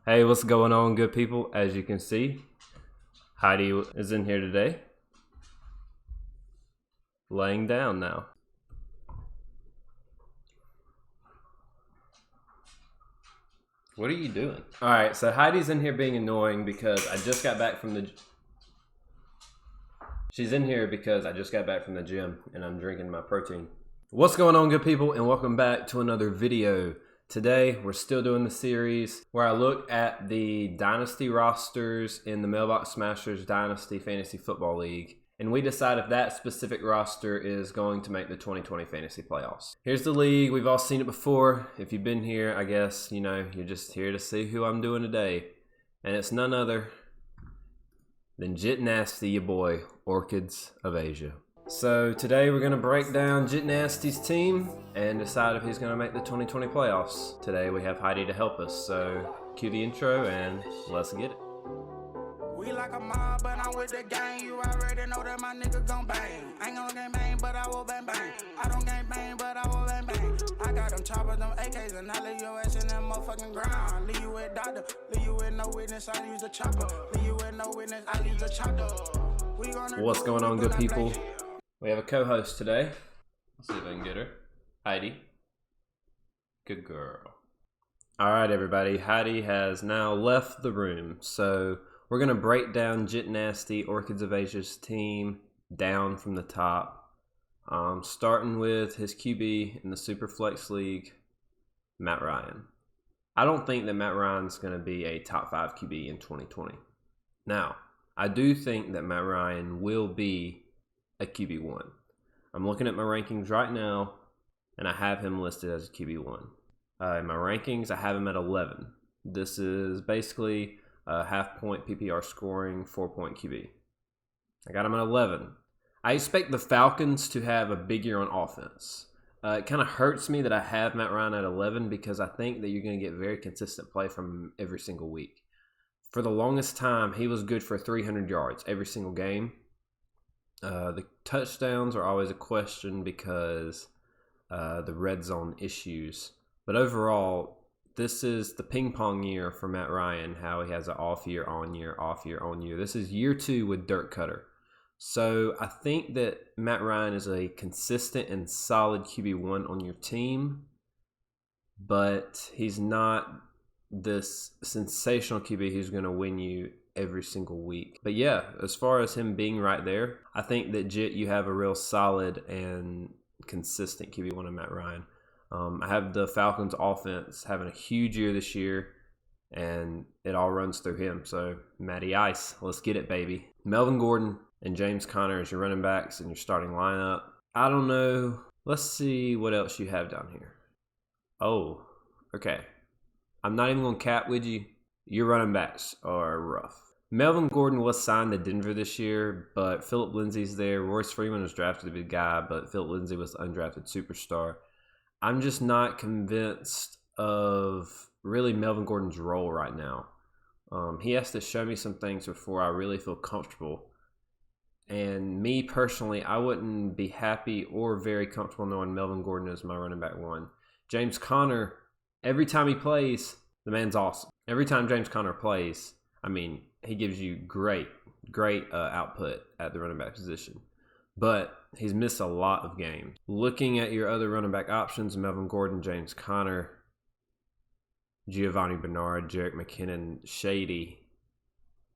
Hey, what's going on, good people? As you can see, Heidi is in here today, laying down now. What are you doing? All right, so Heidi's in here being annoying because I just got back from the... She's in here because I just got back from the gym and I'm drinking my protein. What's going on, good people, and welcome back to another video. Today, we're still doing the series where I look at the Dynasty rosters in the Mailbox Smashers Dynasty Fantasy Football League, and we decide if that specific roster is going to make the 2020 fantasy playoffs. Here's the league. We've all seen it before. If you've been here, I guess, you know, you're just here to see who I'm doing today. And it's none other than Dynasty, your boy, Orchids of Asia. So today we're going to break down Dynasty's team and decide if he's going to make the 2020 playoffs. Today we have Heidi to help us, so cue the intro and let's get it. We like a mob, but I'm with the gang. You already know that my nigga gon' bang. I ain't gon' gang bang, but I will bang bang. I don't gang bang, but I will bang bang. I got them choppers, them AKs, and I leave your ass in that motherfucking ground. Leave you with doctor, leave you with no witness, I use the chopper. Leave you with no witness, I use the chopper. What's going on, good people? We have a co-host today. Let's see if I can get her. Heidi. Good girl. All right, everybody. Heidi has now left the room. So we're going to break down Dynasty Orchids of Asia's team down from the top. Starting with his QB in the Superflex League, Matt Ryan. I don't think that Matt Ryan's going to be a top 5 QB in 2020. Now, I do think that Matt Ryan will be a QB1. I'm looking at my rankings right now, and I have him listed as a QB1. In my rankings, I have him at 11. This is basically a half-point PPR scoring, 4-point QB. I got him at 11. I expect the Falcons to have a big year on offense. It kind of hurts me that I have Matt Ryan at 11 because I think that you're going to get very consistent play from him every single week. For the longest time, he was good for 300 yards every single game. The touchdowns are always a question because the red zone issues. But overall, this is the ping pong year for Matt Ryan, how he has an off year, on year, off year, on year. This is year 2 with Dirk Cutter. So I think that Matt Ryan is a consistent and solid QB1 on your team, but he's not this sensational QB who's going to win you every single week. But yeah, as far as him being right there, I think that you have a real solid and consistent QB1 in Matt Ryan. I have the Falcons offense having a huge year this year, and it all runs through him. So Matty Ice, let's get it, baby. Melvin Gordon and James Conner as your running backs and your starting lineup. I don't know. Let's see what else you have down here. Oh, okay. I'm not even going to cap with you. Your running backs are rough. Melvin Gordon was signed to Denver this year, but Phillip Lindsay's there. Royce Freeman was drafted to be the guy, but Phillip Lindsay was the undrafted superstar. I'm just not convinced of really Melvin Gordon's role right now. He has to show me some things before I really feel comfortable. And me personally, I wouldn't be happy or very comfortable knowing Melvin Gordon is my running back 1. James Conner, every time he plays, the man's awesome. Every time James Conner plays, I mean, he gives you great output at the running back position. But he's missed a lot of games. Looking at your other running back options, Melvin Gordon, James Conner, Giovanni Bernard, Jerick McKinnon, Shady,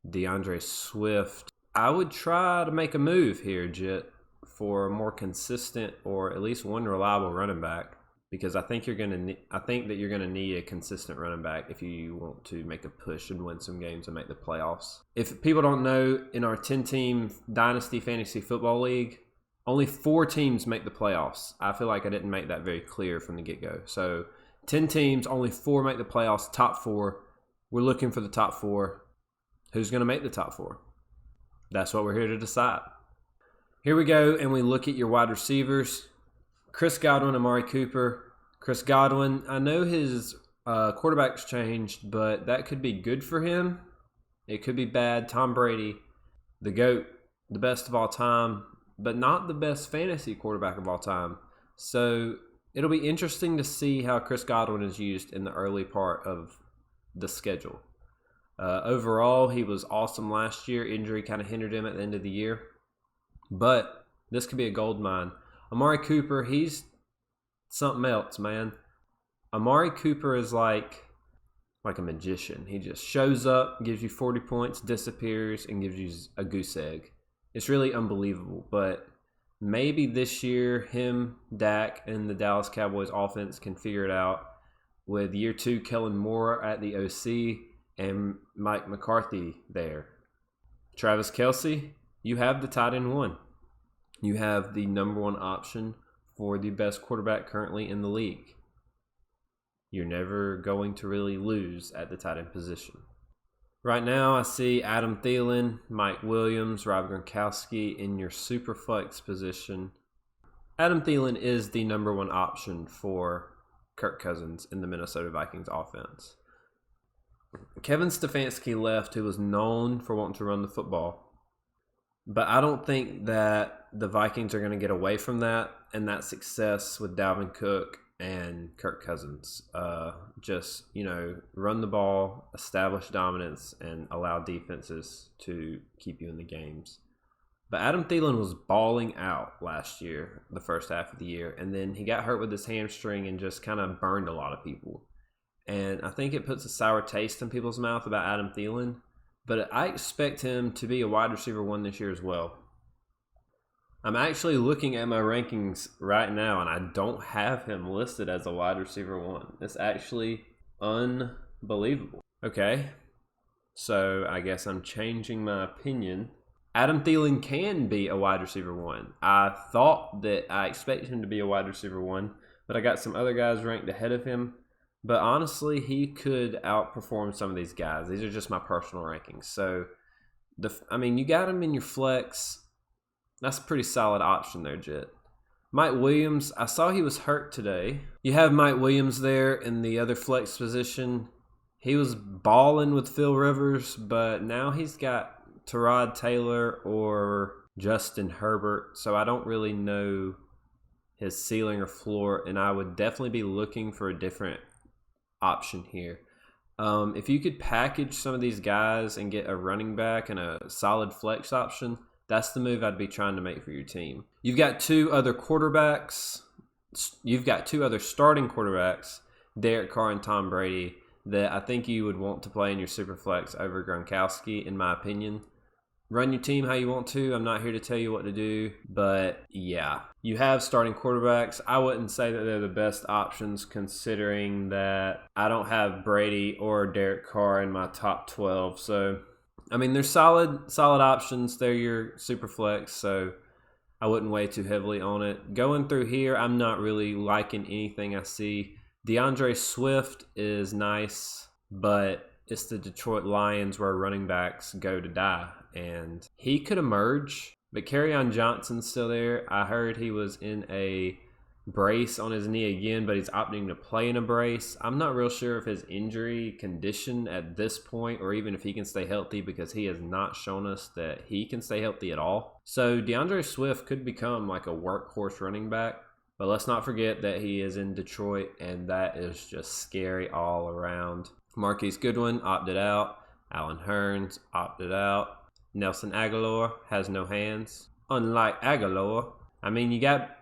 DeAndre Swift. I would try to make a move here, Jit, for a more consistent or at least one reliable running back. Because I think that you're gonna need a consistent running back if you want to make a push and win some games and make the playoffs. If people don't know, in our 10-team Dynasty Fantasy Football League, only 4 teams make the playoffs. I feel like I didn't make that very clear from the get-go. So 10 teams, only 4 make the playoffs. Top 4. We're looking for the top 4. Who's gonna make the top 4? That's what we're here to decide. Here we go, and we look at your wide receivers. Chris Godwin, Amari Cooper. Chris Godwin, I know his quarterback's changed, but that could be good for him. It could be bad. Tom Brady, the GOAT, the best of all time, but not the best fantasy quarterback of all time. So it'll be interesting to see how Chris Godwin is used in the early part of the schedule. Overall, he was awesome last year. Injury kind of hindered him at the end of the year. But this could be a gold mine. Amari Cooper, he's something else, man. Amari Cooper is like a magician. He just shows up, gives you 40 points, disappears, and gives you a goose egg. It's really unbelievable. But maybe this year, him, Dak, and the Dallas Cowboys offense can figure it out with year 2, Kellen Moore at the OC and Mike McCarthy there. Travis Kelce, you have the tight end 1. You have the number 1 option for the best quarterback currently in the league. You're never going to really lose at the tight end position. Right now, I see Adam Thielen, Mike Williams, Rob Gronkowski in your super flex position. Adam Thielen is the number 1 option for Kirk Cousins in the Minnesota Vikings offense. Kevin Stefanski left, who was known for wanting to run the football. But I don't think that the Vikings are going to get away from that and that success with Dalvin Cook and Kirk Cousins. Just, run the ball, establish dominance, and allow defenses to keep you in the games. But Adam Thielen was balling out last year, the first half of the year, and then he got hurt with his hamstring and just kind of burned a lot of people. And I think it puts a sour taste in people's mouth about Adam Thielen, but I expect him to be a wide receiver 1 this year as well. I'm actually looking at my rankings right now, and I don't have him listed as a wide receiver 1. It's actually unbelievable. Okay, so I guess I'm changing my opinion. Adam Thielen can be a wide receiver 1. I thought that I expected him to be a wide receiver 1, but I got some other guys ranked ahead of him. But honestly, he could outperform some of these guys. These are just my personal rankings. So, you got him in your flex. That's a pretty solid option there, Jet. Mike Williams, I saw he was hurt today. You have Mike Williams there in the other flex position. He was balling with Phil Rivers, but now he's got Tyrod Taylor or Justin Herbert. So I don't really know his ceiling or floor, and I would definitely be looking for a different option here. If you could package some of these guys and get a running back and a solid flex option, that's the move I'd be trying to make for your team. You've got 2 other quarterbacks. You've got 2 other starting quarterbacks, Derek Carr and Tom Brady, that I think you would want to play in your super flex over Gronkowski, in my opinion. Run your team how you want to. I'm not here to tell you what to do. But, yeah, you have starting quarterbacks. I wouldn't say that they're the best options considering that I don't have Brady or Derek Carr in my top 12. So, they're solid options. They're your super flex, so I wouldn't weigh too heavily on it. Going through here, I'm not really liking anything I see. DeAndre Swift is nice, but it's the Detroit Lions where running backs go to die. And he could emerge, but Kerryon Johnson's still there. I heard he was in a brace on his knee again, but he's opting to play in a brace. I'm not real sure of his injury condition at this point, or even if he can stay healthy, because he has not shown us that he can stay healthy at all. So DeAndre Swift could become like a workhorse running back, but let's not forget that he is in Detroit, and that is just scary all around. Marquise Goodwin opted out. Allen Hurns opted out. Nelson Aguilar has no hands. Unlike Aguilar, you got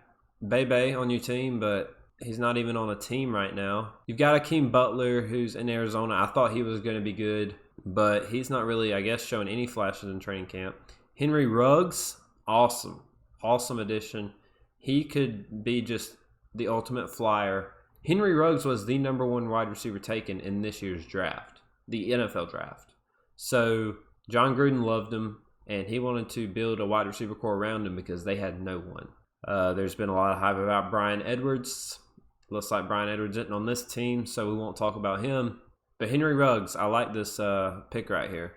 Bebe on your team, but he's not even on a team right now. You've got Akeem Butler, who's in Arizona. I thought he was going to be good, but he's not really, showing any flashes in training camp. Henry Ruggs, awesome addition. He could be just the ultimate flyer. Henry Ruggs was the number 1 wide receiver taken in this year's draft, the NFL draft. So John Gruden loved him, and he wanted to build a wide receiver core around him because they had no one. There's been a lot of hype about Bryan Edwards. Looks like Bryan Edwards isn't on this team, so we won't talk about him. But Henry Ruggs, I like this pick right here.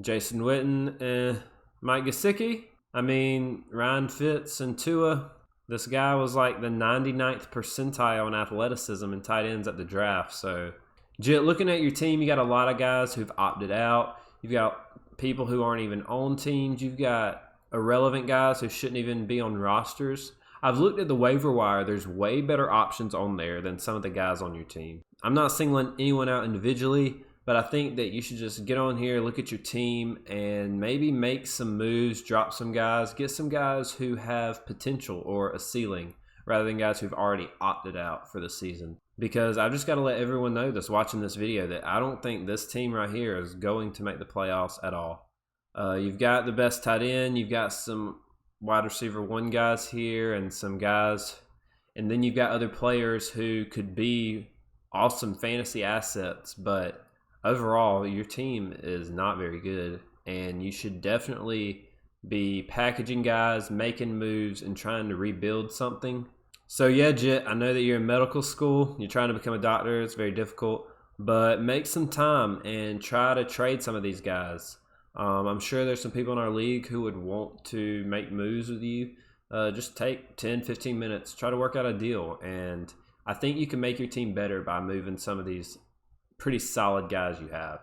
Jason Witten, Mike Gesicki. Ryan Fitz and Tua. This guy was like the 99th percentile in athleticism and tight ends at the draft. So, looking at your team, you got a lot of guys who've opted out. You've got people who aren't even on teams. You've got irrelevant guys who shouldn't even be on rosters. I've looked at the waiver wire. There's way better options on there than some of the guys on your team. I'm not singling anyone out individually, But I think that you should just get on here, look at your team, and maybe make some moves, drop some guys, get some guys who have potential or a ceiling rather than guys who've already opted out for the season. Because I've just got to let everyone know that's watching this video that I don't think this team right here is going to make the playoffs at all. You've got the best tight end, you've got some wide receiver 1 guys here and some guys, and then you've got other players who could be awesome fantasy assets, but overall your team is not very good, and you should definitely be packaging guys, making moves, and trying to rebuild something. So yeah, Jit, I know that you're in medical school, you're trying to become a doctor, it's very difficult, but make some time and try to trade some of these guys. I'm sure there's some people in our league who would want to make moves with you. Just take 10-15 minutes, try to work out a deal, and I think you can make your team better by moving some of these pretty solid guys you have.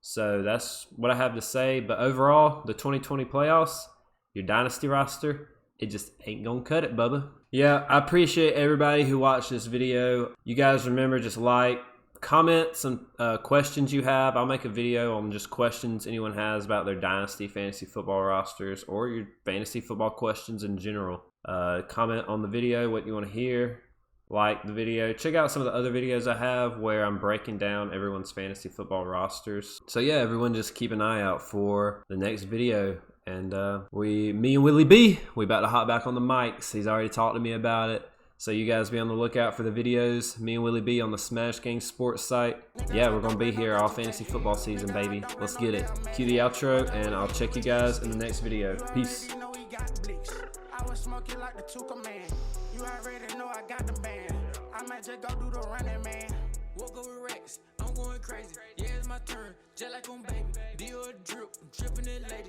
So that's what I have to say, but overall, the 2020 playoffs, your Dynasty roster, it just ain't gonna cut it, Bubba. Yeah, I appreciate everybody who watched this video. You guys remember, just like, comment some questions you have. I'll make a video on just questions anyone has about their Dynasty Fantasy Football rosters or your fantasy football questions in general. Comment on the video what you want to hear. Like the video. Check out some of the other videos I have where I'm breaking down everyone's fantasy football rosters. So yeah, everyone just keep an eye out for the next video. And me and Willie B, we about to hop back on the mics. He's already talked to me about it. So you guys be on the lookout for the videos. Me and Willie B on the Smash Gang Sports site. Yeah, we're going to be here all fantasy football season, baby. Let's get it. Cue the outro, and I'll check you guys in the next video. Peace. I was smoking like the Tuka man. You already know I got the band. I might just go do the running man. Walk over Rex, I'm going crazy. Yeah, it's my turn, just like on baby. Deal a drip, I'm tripping it lady.